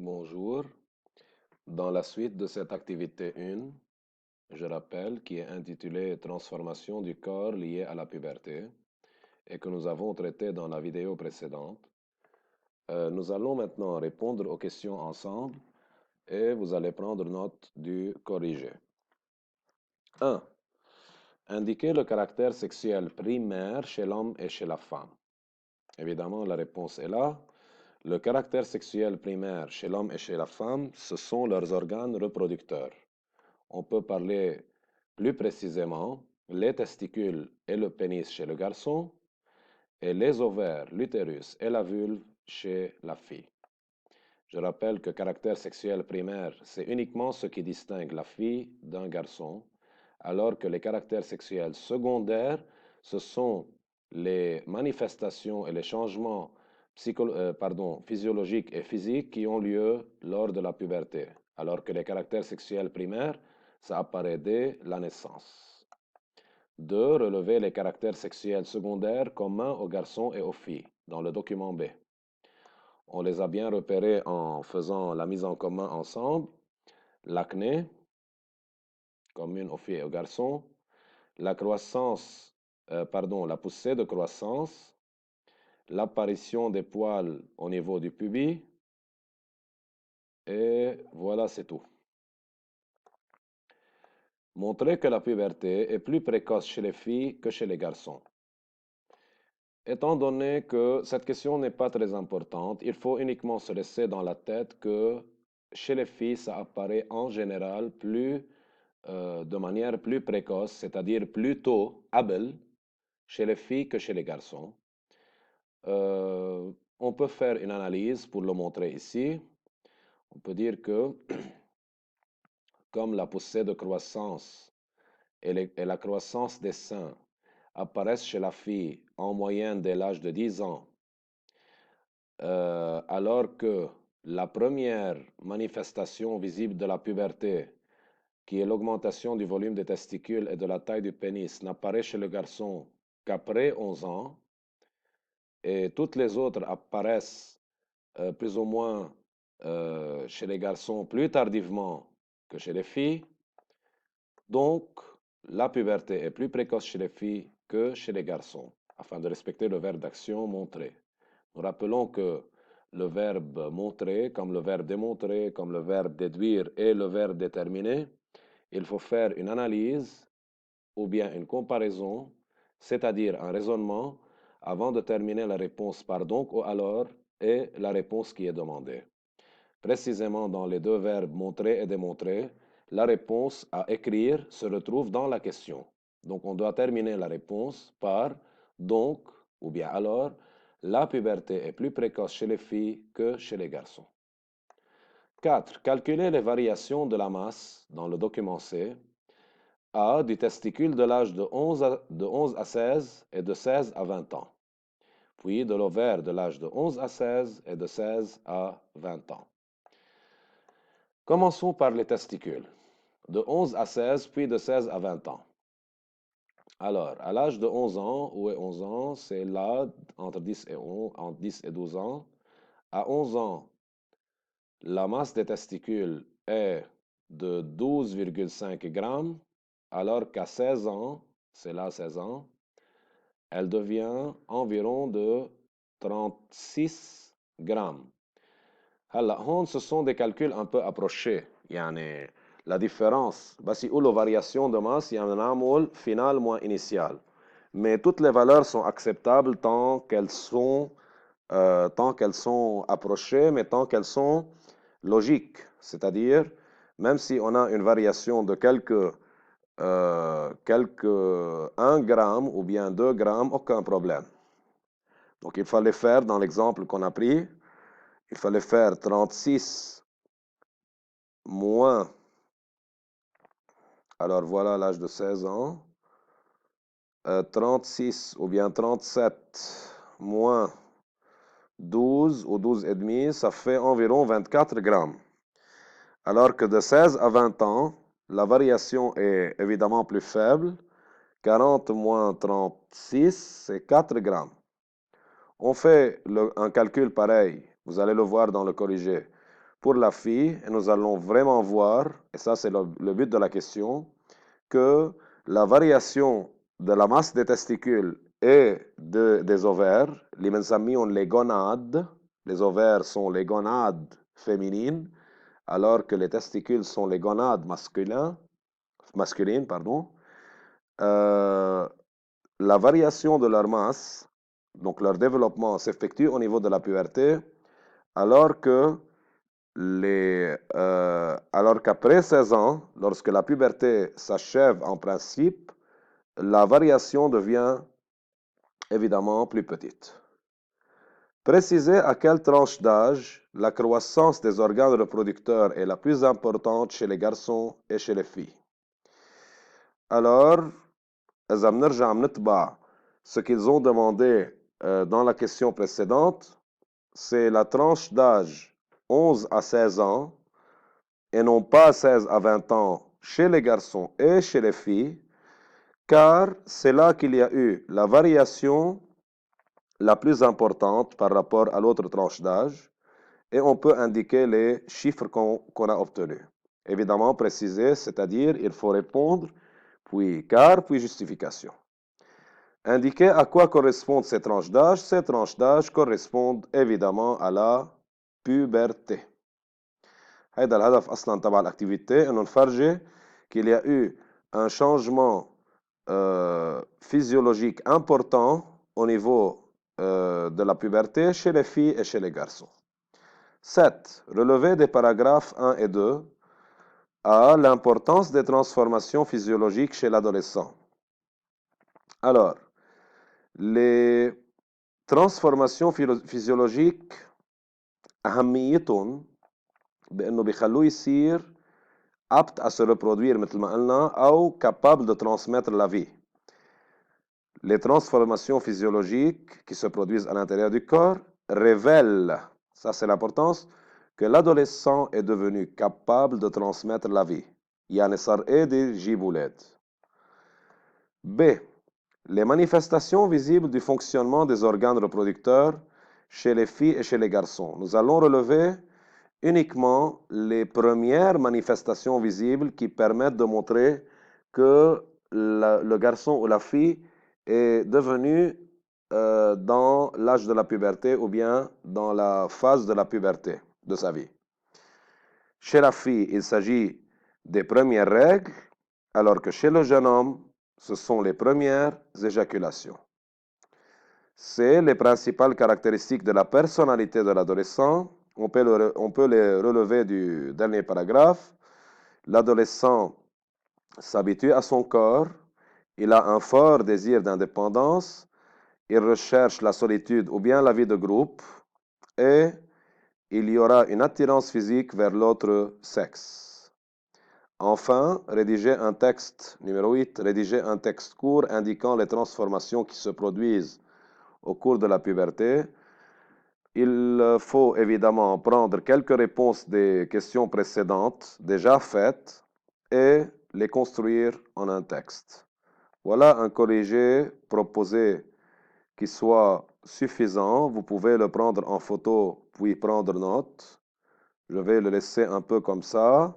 Bonjour. Dans la suite de cette activité 1, je rappelle, qui est intitulée Transformation du corps liée à la puberté et que nous avons traité dans la vidéo précédente, nous allons maintenant répondre aux questions ensemble et vous allez prendre note du corrigé. 1. Indiquez le caractère sexuel primaire chez l'homme et chez la femme. Évidemment, la réponse est là. Le caractère sexuel primaire chez l'homme et chez la femme, ce sont leurs organes reproducteurs. On peut parler plus précisément les testicules et le pénis chez le garçon et les ovaires, l'utérus et la vulve chez la fille. Je rappelle que caractère sexuel primaire, c'est uniquement ce qui distingue la fille d'un garçon, alors que les caractères sexuels secondaires, ce sont les manifestations et les changements physiologiques et physiques qui ont lieu lors de la puberté, alors que les caractères sexuels primaires, ça apparaît dès la naissance. 2. Relever les caractères sexuels secondaires communs aux garçons et aux filles, dans le document B. On les a bien repérés en faisant la mise en commun ensemble. L'acné, commune aux filles et aux garçons. La croissance, la poussée de croissance. L'apparition des poils au niveau du pubis. Et voilà, c'est tout. Montrer que la puberté est plus précoce chez les filles que chez les garçons. Étant donné que cette question n'est pas très importante, il faut uniquement se laisser dans la tête que chez les filles, ça apparaît en général de manière plus précoce, c'est-à-dire plus tôt, Abel, chez les filles que chez les garçons. On peut faire une analyse pour le montrer ici. On peut dire que comme la poussée de croissance et la croissance des seins apparaissent chez la fille en moyenne dès l'âge de 10 ans, alors que la première manifestation visible de la puberté, qui est l'augmentation du volume des testicules et de la taille du pénis, n'apparaît chez le garçon qu'après 11 ans, et toutes les autres apparaissent plus ou moins chez les garçons plus tardivement que chez les filles. Donc, la puberté est plus précoce chez les filles que chez les garçons, afin de respecter le verbe d'action montrer. Nous rappelons que le verbe montrer, comme le verbe démontrer, comme le verbe déduire et le verbe déterminer, il faut faire une analyse ou bien une comparaison, c'est-à-dire un raisonnement, avant de terminer la réponse par donc ou alors et la réponse qui est demandée. Précisément dans les deux verbes montrer et démontrer, la réponse à écrire se retrouve dans la question. Donc on doit terminer la réponse par donc ou bien alors, la puberté est plus précoce chez les filles que chez les garçons. 4. Calculer les variations de la masse dans le document C. A. Du testicule de l'âge de 11 à 16 et de 16 à 20 ans. Puis de l'ovaire de l'âge de 11 à 16 et de 16 à 20 ans. Commençons par les testicules. De 11 à 16, puis de 16 à 20 ans. Alors, à l'âge de 11 ans, où est 11 ans? C'est là, entre 10 et 12 ans. À 11 ans, la masse des testicules est de 12,5 grammes, alors qu'à 16 ans, c'est là 16 ans, elle devient environ de 36 grammes. هلا هون ce sont des calculs un peu approchés يعني la différence بس يقولوا variation de masse يعني نعمل final moins initial mais toutes les valeurs sont acceptables tant qu'elles sont approchées mais tant qu'elles sont logiques, c'est-à-dire même si on a une variation de quelques 1 gramme ou bien 2 grammes, aucun problème. Donc il fallait faire dans l'exemple qu'on a pris, il fallait faire 36 moins, alors voilà l'âge de 16 ans, 36 ou bien 37 moins 12 ou 12 et demi, ça fait environ 24 grammes. Alors que de 16 à 20 ans, la variation est évidemment plus faible. 40 moins 36, c'est 4 grammes. On fait un calcul pareil, vous allez le voir dans le corrigé, pour la fille, et nous allons vraiment voir, et ça c'est le but de la question, que la variation de la masse des testicules et des ovaires, les bensami ont les gonades, les ovaires sont les gonades féminines, alors que les testicules sont les gonades masculines, pardon. Euh, la variation de leur masse, donc leur développement, s'effectue au niveau de la puberté, alors que alors qu'après 16 ans, lorsque la puberté s'achève en principe, la variation devient évidemment plus petite. Précisez à quelle tranche d'âge la croissance des organes reproducteurs est la plus importante chez les garçons et chez les filles. Alors, ce qu'ils ont demandé dans la question précédente, c'est la tranche d'âge 11 à 16 ans et non pas 16 à 20 ans chez les garçons et chez les filles, car c'est là qu'il y a eu la variation la plus importante par rapport à l'autre tranche d'âge, et on peut indiquer les chiffres qu'on a obtenus. Évidemment, préciser, c'est-à-dire il faut répondre, puis car, puis justification. Indiquer à quoi correspondent ces tranches d'âge. Ces tranches d'âge correspondent évidemment à la puberté. هيدا الهدف اصلا تبع الاكتيفيتي انه نفرجي qu'il y a eu un changement physiologique important au niveau de la puberté chez les filles et chez les garçons. 7. Relever des paragraphes 1 et 2 à l'importance des transformations physiologiques chez l'adolescent. Alors, les transformations physiologiques أهميتهم بأنه بيخلوه يصير apte à se reproduire مثل ما قلنا أو capable de transmettre la vie. Les transformations physiologiques qui se produisent à l'intérieur du corps révèlent, ça c'est l'importance, que l'adolescent est devenu capable de transmettre la vie. يعني صار قادر يجيب ولاد. B. Les manifestations visibles du fonctionnement des organes reproducteurs chez les filles et chez les garçons. Nous allons relever uniquement les premières manifestations visibles qui permettent de montrer que le garçon ou la fille est devenu dans l'âge de la puberté ou bien dans la phase de la puberté de sa vie. Chez la fille, il s'agit des premières règles, alors que chez le jeune homme, ce sont les premières éjaculations. C'est les principales caractéristiques de la personnalité de l'adolescent. On peut les relever du dernier paragraphe. L'adolescent s'habitue à son corps. Il a un fort désir d'indépendance. Il recherche la solitude ou bien la vie de groupe. Et il y aura une attirance physique vers l'autre sexe. Enfin, rédiger un texte, numéro 8, rédiger un texte court indiquant les transformations qui se produisent au cours de la puberté. Il faut évidemment prendre quelques réponses des questions précédentes déjà faites et les construire en un texte. Voilà un corrigé proposé qui soit suffisant. Vous pouvez le prendre en photo puis prendre note. Je vais le laisser un peu comme ça.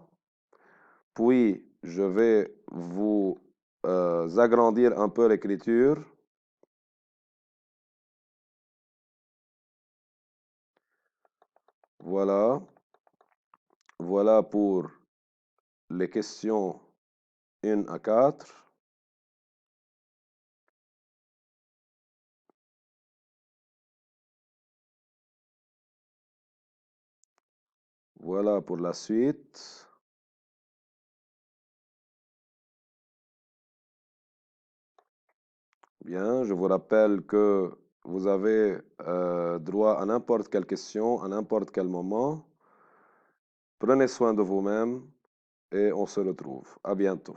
Puis je vais vous agrandir un peu l'écriture. Voilà. Voilà pour les questions 1 à 4. Voilà pour la suite. Bien, je vous rappelle que vous avez droit à n'importe quelle question, à n'importe quel moment. Prenez soin de vous-même et on se retrouve. À bientôt.